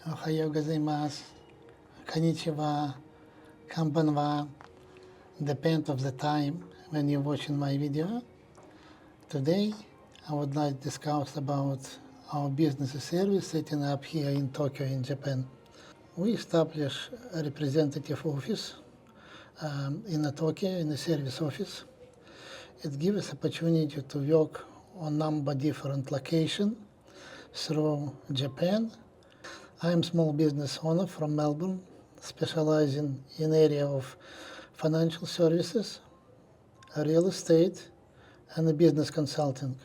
Ohayo gozaimasu, konnichiwa, konbanwa, depend of the time when you're watching my video. Today, I would like to discuss about our business service setting up here in Tokyo, in Japan. We established a representative office in Tokyo, in the service office. It gives us opportunity to work on number different locations through Japan. I am small business owner from Melbourne, specializing in area of financial services, real estate, and business consulting.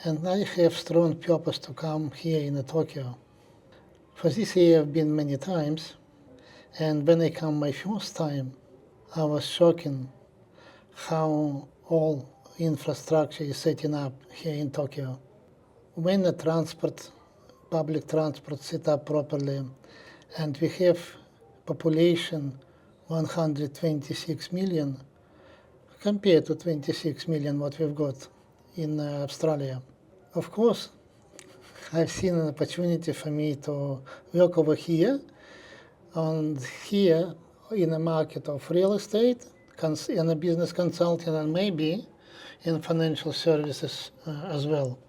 And I have strong purpose to come here in Tokyo. For this year I've been many times, and when I come my first time, I was shocking how all infrastructure is setting up here in Tokyo. When the public transport set up properly, and we have population 126 million compared to 26 million what we've got in Australia. Of course, I've seen an opportunity for me to work over here, and here in the market of real estate, in a business consulting, and maybe in financial services as well.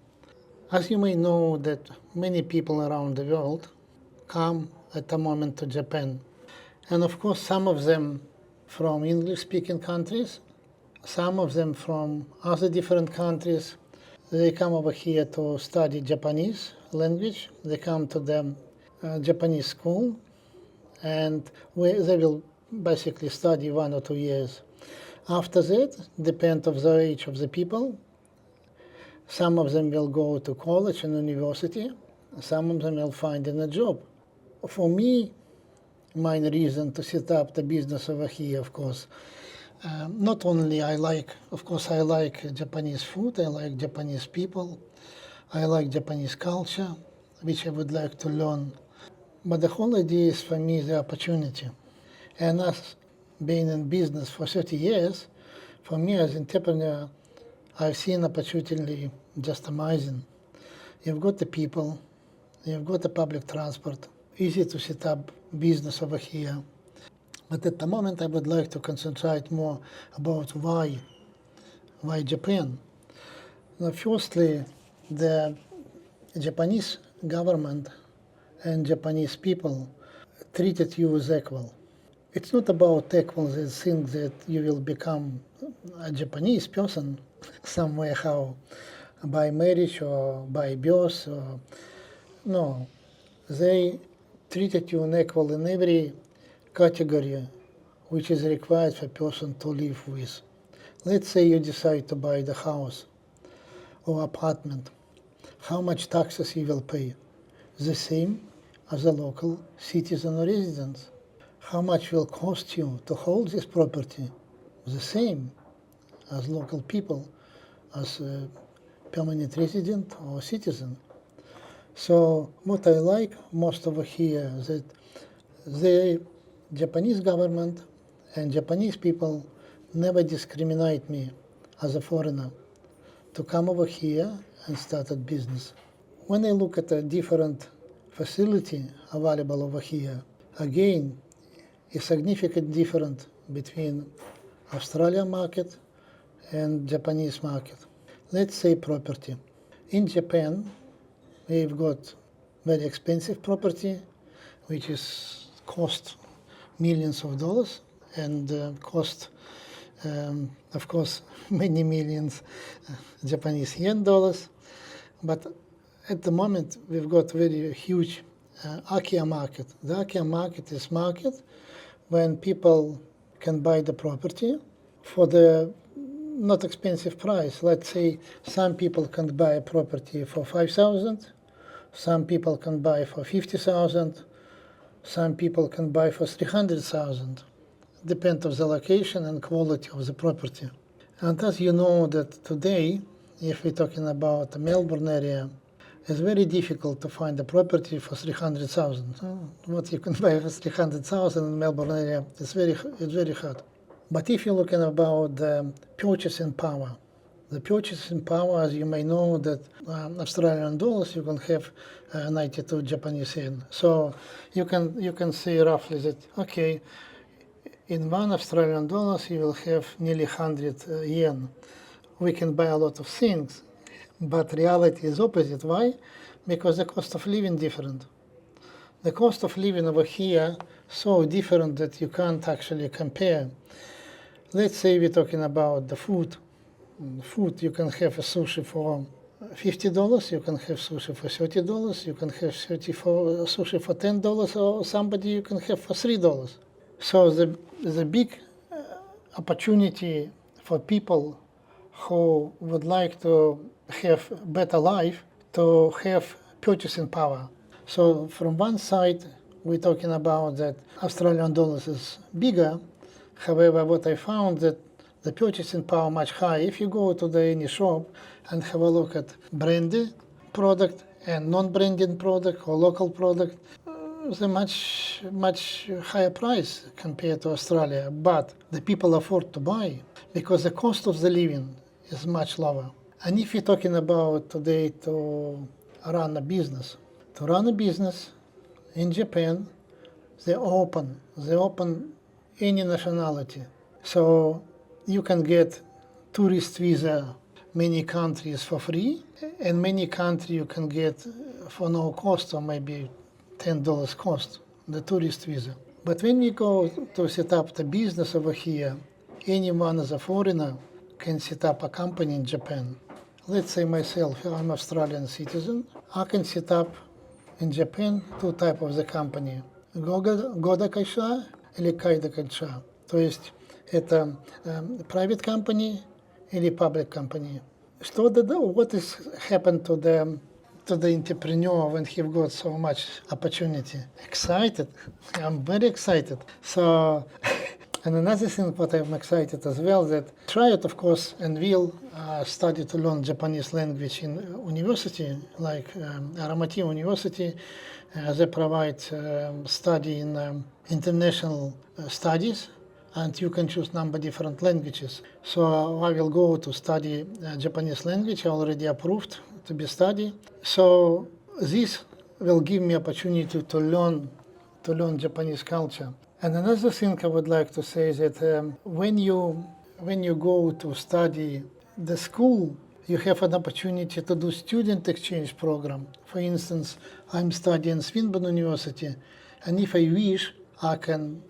As you may know that many people around the world come at the moment to Japan. And of course, some of them from English-speaking countries, some of them from other different countries. They come over here to study Japanese language. They come to the Japanese school, and they will basically study 1 or 2 years. After that, depend on the age of the people, some of them will go to college and university, some of them will find a job. For me, main reason to set up the business over here, of course, not only I like Japanese food, I like Japanese people, I like Japanese culture, which I would like to learn. But the whole idea is for me the opportunity. And as being in business for 30 years, for me as entrepreneur, I've seen opportunity just amazing. You've got the people, you've got the public transport, easy to set up business over here. But at the moment I would like to concentrate more about why Japan. Now, firstly, the Japanese government and Japanese people treated you as equal. It's not about equal that think that you will become a Japanese person somewhere how by marriage or by birth. No, they treated you equal in every category which is required for a person to live with. Let's say you decide to buy the house or apartment. How much taxes you will pay? The same as a local citizen or resident. How much will cost you to hold this property? The same as local people, as a permanent resident or citizen. So what I like most over here is that the Japanese government and Japanese people never discriminate me as a foreigner to come over here and start a business. When I look at a different facility available over here, again, a significant difference between Australian market and Japanese market. Let's say property. In Japan, we've got very expensive property, which is cost millions of dollars and cost, of course, many millions Japanese yen dollars. But at the moment, we've got very huge Akiya market. The Akiya market is market when people can buy the property for the not expensive price. Let's say some people can buy a property for 5,000, some people can buy for 50,000, some people can buy for 300,000. Depends on the location and quality of the property. And as you know that today, if we're talking about the Melbourne area, it's very difficult to find a property for 300,000. What you can buy for 300,000 in Melbourne area, it's very hard. But if you're looking about the purchasing power, The purchasing power, as you may know, that Australian dollars you can have 92 Japanese yen. So you can say roughly that okay, in one Australian dollars you will have nearly 100 yen. We can buy a lot of things, but reality is opposite. Why? Because the cost of living different. The cost of living over here so different that you can't actually compare. Let's say we're talking about the food. Food, you can have a sushi for $50, you can have sushi for $30, you can have sushi for $10, or somebody you can have for $3. So the big opportunity for people who would like to have better life to have purchasing power. So from one side, we're talking about that Australian dollars is bigger. However, what I found that the purchasing power much higher. If you go to any shop and have a look at branded product and non-branded product or local product, it's a much higher price compared to Australia. But the people afford to buy because the cost of the living is much lower. And if you're talking about today to run a business in Japan, they open any nationality. So you can get tourist visa many countries for free, and many countries you can get for no cost or maybe $10 cost, the tourist visa. But when we go to set up the business over here, anyone as a foreigner can set up a company in Japan. Let's say myself, I'm Australian citizen. I can set up in Japan two types of the company. Года кайша или кайда кайша. То есть это private company или public company. What is happened to the entrepreneur when he got so much opportunity? Excited. I'm very excited. So, and another thing what I'm excited as well, that tried, of course, and will study to learn Japanese language in university, like Aramati University. They provide study in international studies, and you can choose number different languages. So I will go to study Japanese language, already approved to be studied. So this will give me opportunity to learn Japanese culture. And another thing I would like to say is that when you go to study the school, you have an opportunity to do student exchange program. For instance, I'm studying Swinburne University, and if I wish,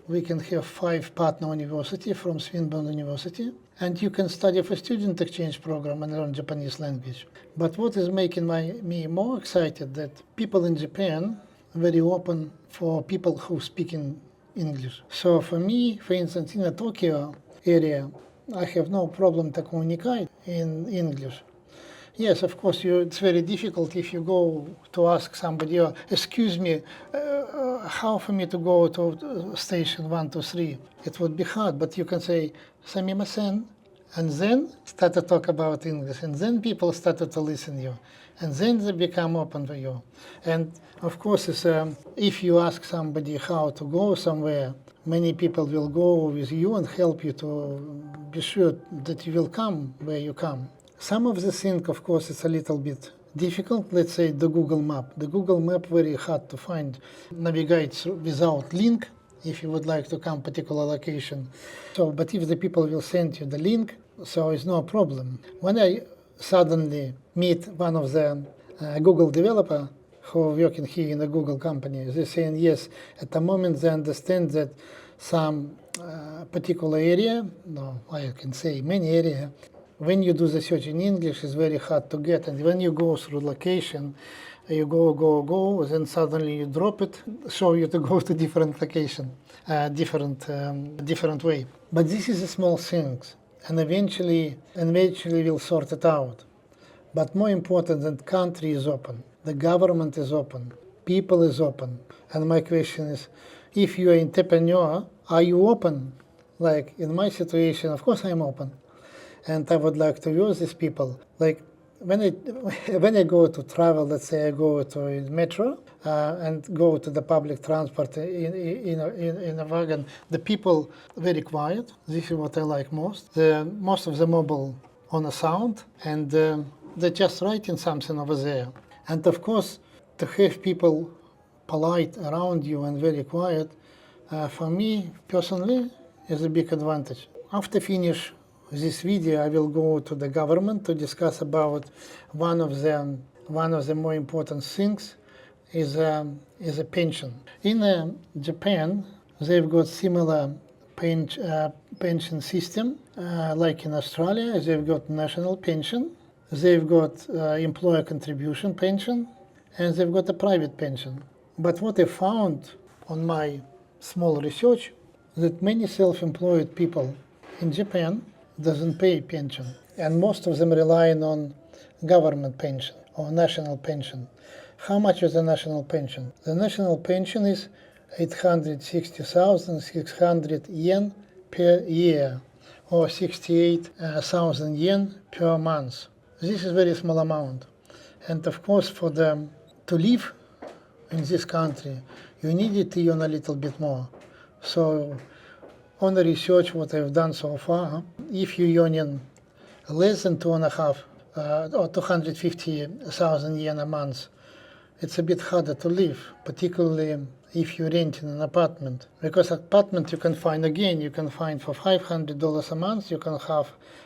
we can have 5 partner universities from Swinburne University, and you can study for student exchange program and learn Japanese language. But what is making me more excited that people in Japan are very open for people who speak in English. So for me, for instance, in the Tokyo area, I have no problem to communicate in English. Yes, of course, it's very difficult if you go to ask somebody, excuse me, how for me to go to station 1, 2, 3? It would be hard, but you can say, "Sumimasen," and then start to talk about English, and then people started to listen to you, and then they become open to you. And of course, if you ask somebody how to go somewhere, many people will go with you and help you to be sure that you will come where you come. Some of the things, of course, it's a little bit difficult. Let's say the Google Map. The Google Map very hard to find, navigate without link if you would like to come particular location. So, but if the people will send you the link, so it's no problem. When I suddenly meet one of the Google developer who are working here in a Google company, they're saying yes, at the moment they understand that some particular area, no, I can say many area, when you do the search in English, it's very hard to get. And when you go through location, you go, then suddenly you drop it, show you to go to different location, different way. But this is a small things, and eventually we'll sort it out. But more important, that country is open, the government is open, people is open. And my question is, if you are an entrepreneur, are you open? Like in my situation, of course I'm open. And I would like to use these people. Like when I go to travel, let's say I go to metro and go to the public transport in a wagon, the people very quiet. This is what I like most. Most of the mobile on a sound, and they're just writing something over there. And of course, to have people polite around you and very quiet, for me personally, is a big advantage. After finish this video, I will go to the government to discuss about one of the more important things is a pension. In Japan, they've got similar pension system like in Australia. They've got national pension, they've got employer contribution pension, and they've got a private pension. But what I found on my small research, that many self-employed people in Japan doesn't pay pension, and most of them relying on government pension or national pension. How much is the national pension? The national pension is 860,600 yen per year, or 68,000 yen per month. This is a very small amount. And of course, for them to live in this country, you needed to earn a little bit more. So on the research what I've done so far, if you earn less than 2.5 or 250,000 yen a month, it's a bit harder to live, particularly if you're renting an apartment. Because apartment you can find you can find for $500 a month, you can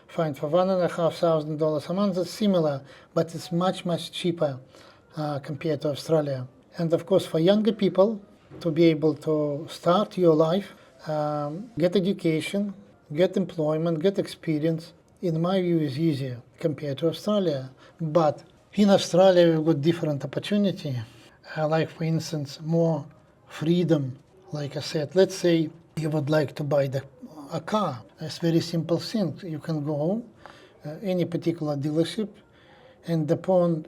find for $1,500 a month. It's similar, but it's much, much cheaper compared to Australia. And of course, for younger people to be able to start your life, get education, get employment, get experience, in my view, is easier compared to Australia. But in Australia, we've got different opportunity, like for instance, more freedom. Like I said, let's say you would like to buy a car. It's very simple thing. You can go any particular dealership, and depending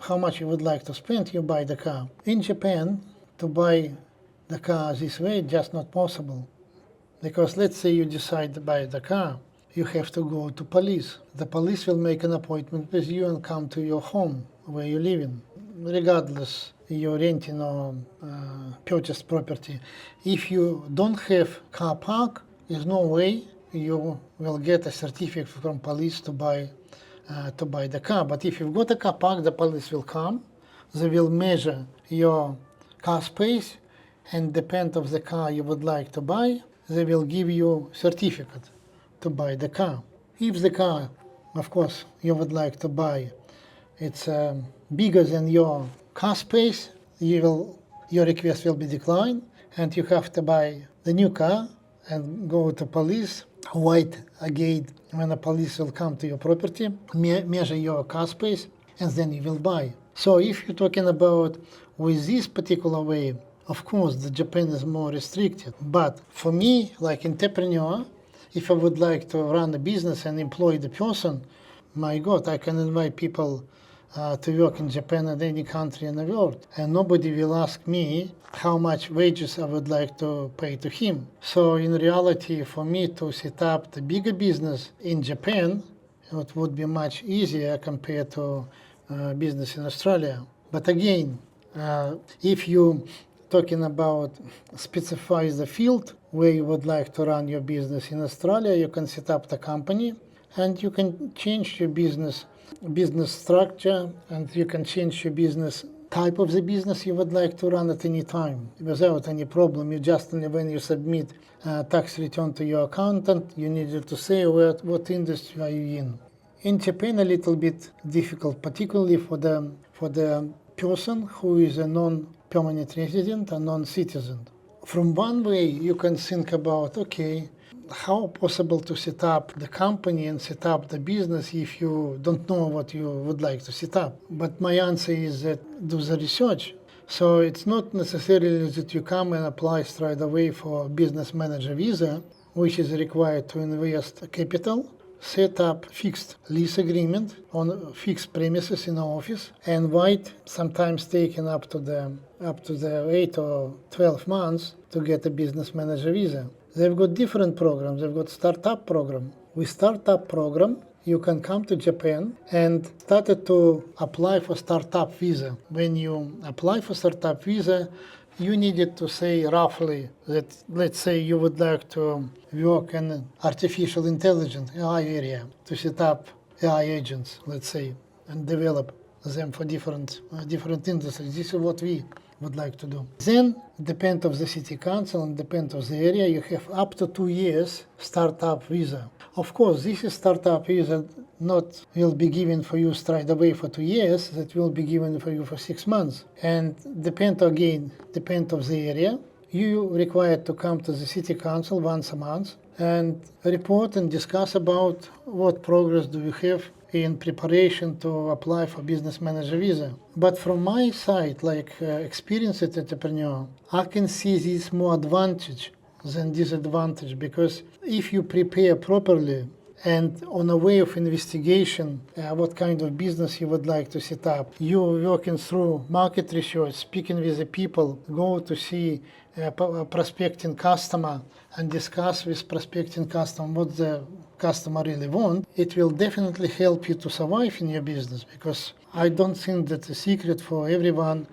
how much you would like to spend, you buy the car. In Japan, to buy the car this way, just not possible. Because let's say you decide to buy the car, you have to go to police. The police will make an appointment with you and come to your home where you live in, regardless you're renting or purchased property. If you don't have car park, there's no way you will get a certificate from police to buy the car. But if you've got a car park, the police will come, they will measure your car space, and depend of the car you would like to buy, they will give you certificate to buy the car. If the car, of course, you would like to buy, it's bigger than your car space, your request will be declined, and you have to buy the new car and go to police, wait again when the police will come to your property, measure your car space, and then you will buy. So if you're talking about with this particular way, of course, the Japan is more restricted. But for me, like entrepreneur, if I would like to run a business and employ the person, my God, I can invite people to work in Japan and any country in the world. And nobody will ask me how much wages I would like to pay to him. So in reality, for me to set up the bigger business in Japan, it would be much easier compared to business in Australia. But again, if you talking about specify the field where you would like to run your business in Australia, you can set up the company and you can change your business structure, and you can change your business type of the business you would like to run at any time without any problem. You just only when you submit tax return to your accountant, you needed to say what industry are you in. In Japan, a little bit difficult, particularly for the person who is a non-permanent resident, a non-citizen. From one way, you can think about, okay, how possible to set up the company and set up the business if you don't know what you would like to set up? But my answer is that do the research. So it's not necessarily that you come and apply straight away for business manager visa, which is required to invest capital, set up fixed lease agreement on fixed premises in the office, and wait, sometimes taking up to the 8 or 12 months to get a business manager visa. They've got different programs. They've got startup program. With startup program, you can come to Japan and started to apply for startup visa. When you apply for startup visa, you needed to say roughly that, let's say you would like to work in artificial intelligence, AI area, to set up AI agents, let's say, and develop them for different industries. This is what we would like to do. Then, depend of the city council and depend of the area, you have up to 2 years startup visa. Of course, this is startup visa not will be given for you straight away for 2 years, that will be given for you for 6 months. And depend of the area. You required to come to the city council once a month and report and discuss about what progress do you have in preparation to apply for business manager visa. But from my side, like experienced entrepreneur, I can see this more advantage than disadvantage, because if you prepare properly and on a way of investigation, what kind of business you would like to set up, you're working through market research, speaking with the people, go to see prospecting customer and discuss with prospecting customer what the customer really want, it will definitely help you to survive in your business. Because I don't think that the secret for everyone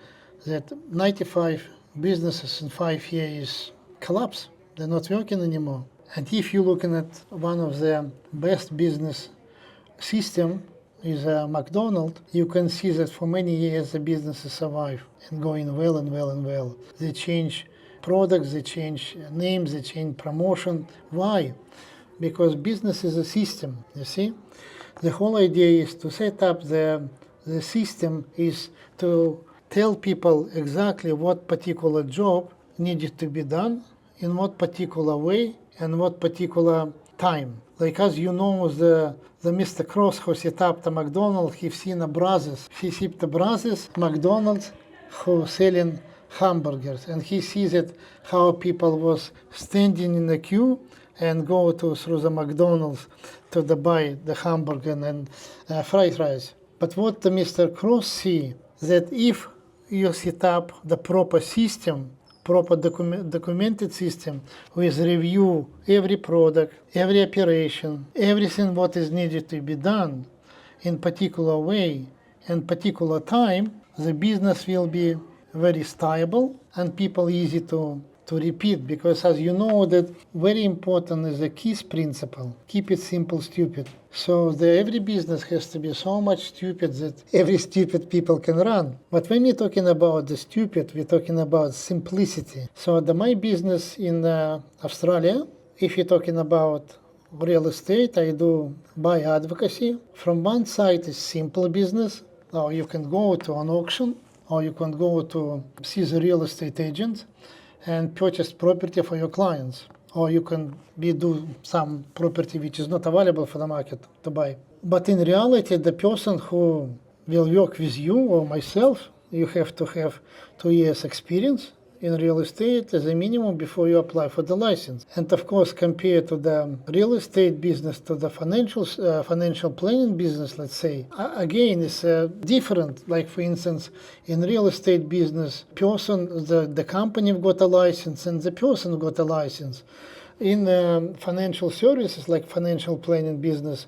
that 95 businesses in 5 years collapse. They're not working anymore. And if you're looking at one of the best business system is McDonald's, you can see that for many years the businesses survive and going well and well and well. They change products, they change names, they change promotion. Why? Because business is a system, you see? The whole idea is to set up the system is to tell people exactly what particular job needed to be done, in what particular way, and what particular time. Like, as you know, the Mr. Cross who set up the McDonald's, he seen a brothers. He see the brothers, McDonald's, who selling hamburgers. And he sees it how people was standing in the queue and go through the McDonald's to buy the hamburger and fried rice. But what the Mr. Cross see, that if you set up the proper system, proper documented system with review every product, every operation, everything what is needed to be done in particular way and particular time, the business will be very stable and people easy to repeat. Because as you know, that very important is the KISS principle, keep it simple, stupid. So every business has to be so much stupid that every stupid people can run. But when we're talking about the stupid, we're talking about simplicity. So my business in Australia, if you're talking about real estate, I do buy advocacy. From one side is simple business. Now you can go to an auction, or you can go to see the real estate agent and purchase property for your clients. Or you can do some property which is not available for the market to buy. But in reality, the person who will work with you or myself, you have to have 2 years experience in real estate as a minimum before you apply for the license. And of course, compared to the real estate business to the financial planning business, let's say, again, it's different. Like, for instance, in real estate business, the company got a license and the person got a license. In financial services, like financial planning business,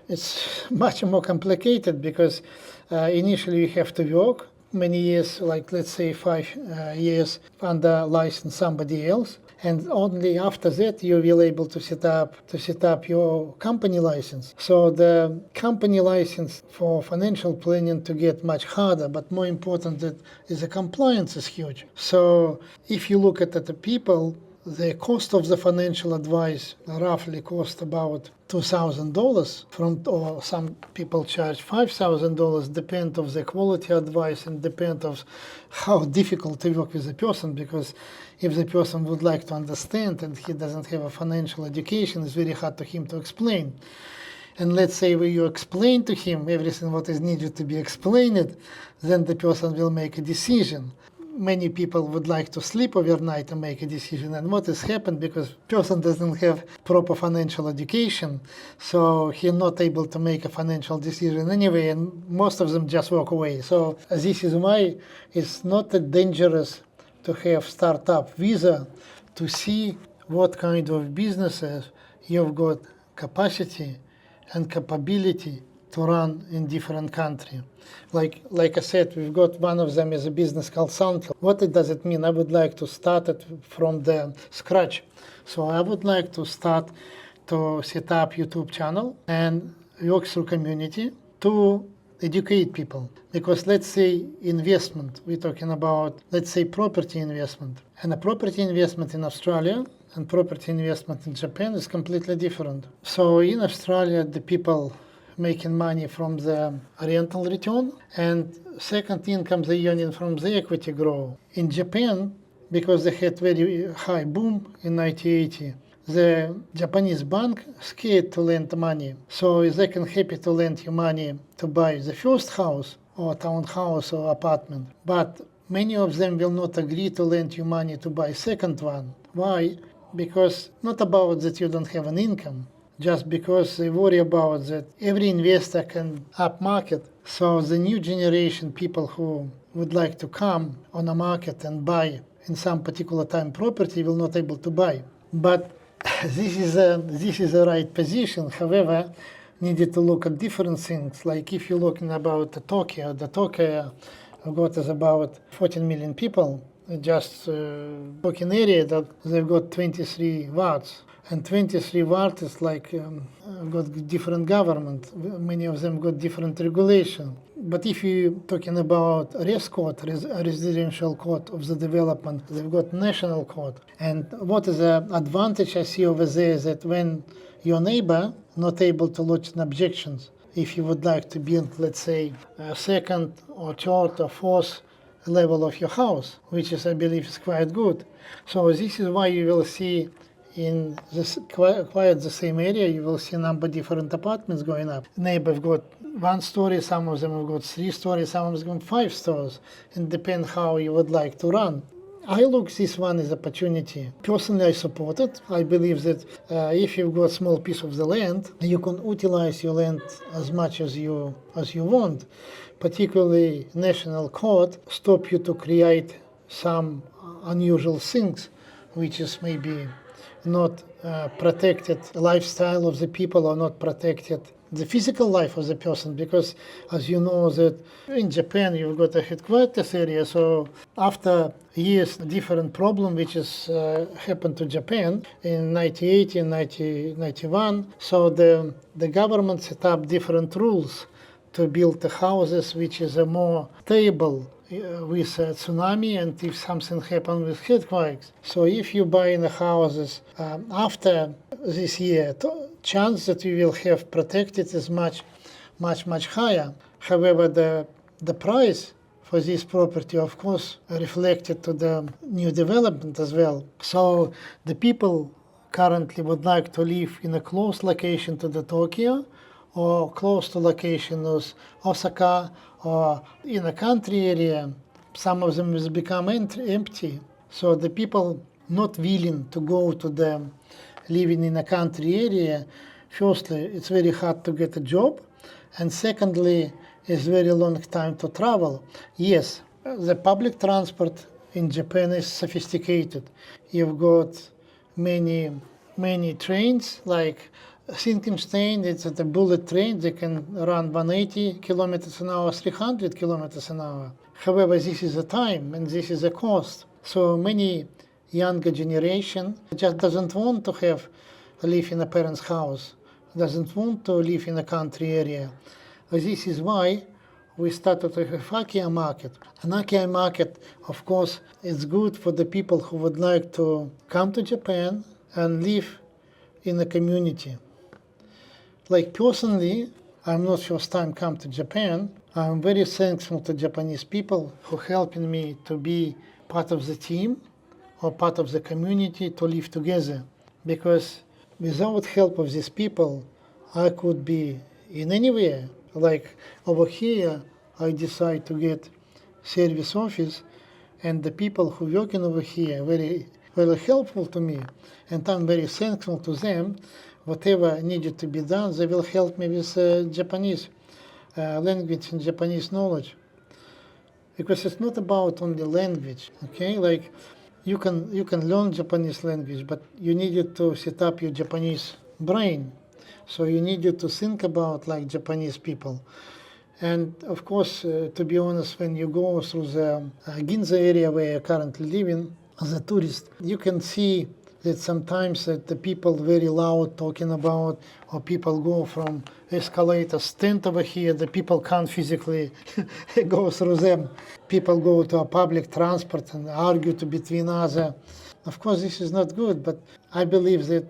it's much more complicated, because initially you have to work many years, like let's say 5 years under license somebody else, and only after that you will able to set up your company license. So the company license for financial planning to get much harder, but more important that is the compliance is huge. So if you look at the people, the cost of the financial advice roughly cost about $2,000 or some people charge $5,000, depend of the quality advice and depend of how difficult to work with the person, because if the person would like to understand and he doesn't have a financial education, it's very hard to him to explain. And let's say when you explain to him everything what is needed to be explained, then the person will make a decision. Many people would like to sleep overnight and make a decision, and what has happened, because person doesn't have proper financial education, so he's not able to make a financial decision anyway, and most of them just walk away. So this is why it's not that dangerous to have startup visa, to see what kind of businesses you've got capacity and capability to run in different country. Like I said, we've got one of them is a business consultant. What does it mean? I would like to start it from the scratch. So I would like to start to set up YouTube channel and work through community to educate people. Because let's say investment, we're talking about, let's say property investment. And a property investment in Australia and property investment in Japan is completely different. So in Australia, the people making money from the rental return, and second income they earning from the equity growth. In Japan, because they had very high boom in 1980, the Japanese bank scared to lend money. So they can happy to lend you money to buy the first house or townhouse or apartment. But many of them will not agree to lend you money to buy second one. Why? Because not about that you don't have an income, just because they worry about that every investor can up market. So the new generation people who would like to come on a market and buy in some particular time property will not able to buy. But this is a right position. However, needed to look at different things. Like if you're looking about Tokyo, the Tokyo got is about 14 million people. Just Tokyo area that they've got 23 wards. And 23 wards is like got different government. Many of them got different regulation. But if you're talking about res code, residential code of the development, they've got national code. And what is the advantage I see over there is that when your neighbor not able to lodge an objections, if you would like to build, let's say, a second or third or fourth level of your house, which is, I believe, is quite good. So this is why you will see in this quite the same area, you will see a number of different apartments going up. Neighbors got 1 story, some of them have got 3 stories, some of them got 5 stories. It depends how you would like to run. I look this one as opportunity. Personally, I support it. I believe that if you've got a small piece of the land, you can utilize your land as much as you want. Particularly, national code stop you to create some unusual things, which is maybe not protected lifestyle of the people or not protected the physical life of the person, because as you know that in Japan you've got a headquarters area, so after years different problem which is happened to Japan in 1980 and 1991, so the government set up different rules to build the houses which is a more stable with a tsunami and if something happened with earthquakes. So if you buy in the houses after this year, chance that you will have protected is much higher. However, the price for this property, of course, reflected to the new development as well. So the people currently would like to live in a close location to the Tokyo or close to location of Osaka or in a country area. Some of them will become empty. So the people not willing to go to the living in a country area, firstly, it's very hard to get a job, and secondly, it's very long time to travel. Yes, the public transport in Japan is sophisticated. You've got many trains, like Shinkansen, it's a bullet train, they can run 180 kilometers an hour, 300 kilometers an hour. However, this is a time and this is a cost. So many younger generation just doesn't want to live in a parent's house, doesn't want to live in a country area. This is why we started to have Akia market. An Akia market, of course, is good for the people who would like to come to Japan and live in a community. Like personally, I'm not first time come to Japan. I'm very thankful to Japanese people who helping me to be part of the team or part of the community to live together. Because without help of these people, I could be in anywhere. Like over here, I decide to get service office, and the people who working over here very helpful to me, and I'm very thankful to them. Whatever needed to be done, they will help me with Japanese language and Japanese knowledge. Because it's not about only language, okay? Like you can learn Japanese language, but you needed to set up your Japanese brain. So you need to think about like Japanese people. And of course, to be honest, when you go through the Ginza area where I currently live in as a tourist, you can see that sometimes that the people very loud talking about, or people go from escalator stand over here, the people can't physically go through them. People go to a public transport and argue between other. Of course, this is not good, but I believe that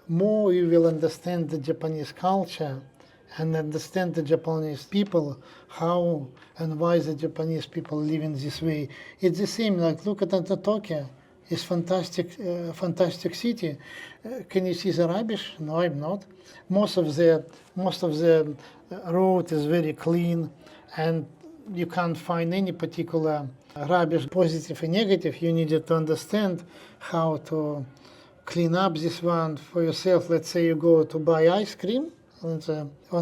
more you will understand the Japanese culture and understand the Japanese people, how and why the Japanese people live in this way. It's the same, like look at Tokyo. It's fantastic, fantastic city. Can you see the rubbish? No, I'm not. Most of the road is very clean, and you can't find any particular rubbish, positive and negative. You needed to understand how to clean up this one for yourself. Let's say you go to buy ice cream on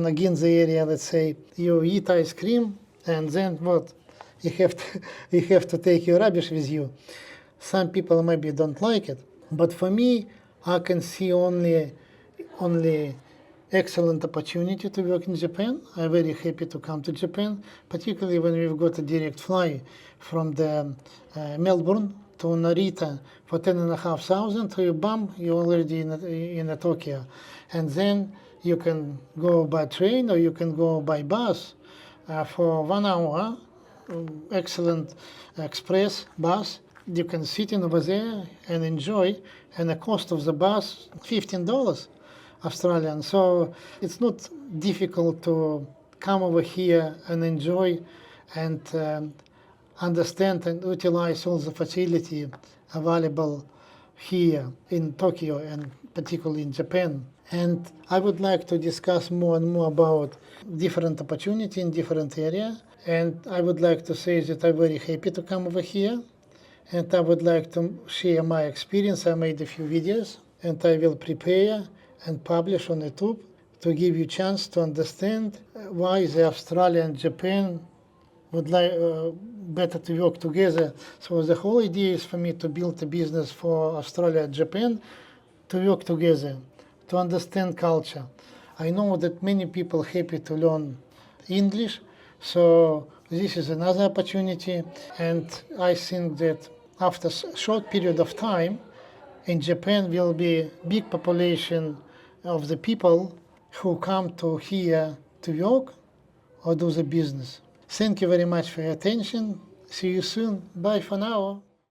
a Ginza area. Let's say you eat ice cream, and then what? You have to take your rubbish with you. Some people maybe don't like it, but for me, I can see only excellent opportunity to work in Japan. I'm very happy to come to Japan, particularly when we've got a direct fly from the Melbourne to Narita for 10,500 to bam, you're already in Tokyo. And then you can go by train or you can go by bus for 1 hour, excellent express bus. You can sit in over there and enjoy, and the cost of the bus, $15 Australian. So it's not difficult to come over here and enjoy and understand and utilize all the facility available here in Tokyo and particularly in Japan. And I would like to discuss more and more about different opportunity in different area. And I would like to say that I'm very happy to come over here. And I would like to share my experience. I made a few videos, and I will prepare and publish on YouTube to give you a chance to understand why the Australia and Japan would like better to work together. So the whole idea is for me to build a business for Australia and Japan, to work together, to understand culture. I know that many people happy to learn English, so this is another opportunity, and I think that after a short period of time, in Japan will be big population of the people who come to here to work or do the business. Thank you very much for your attention. See you soon. Bye for now.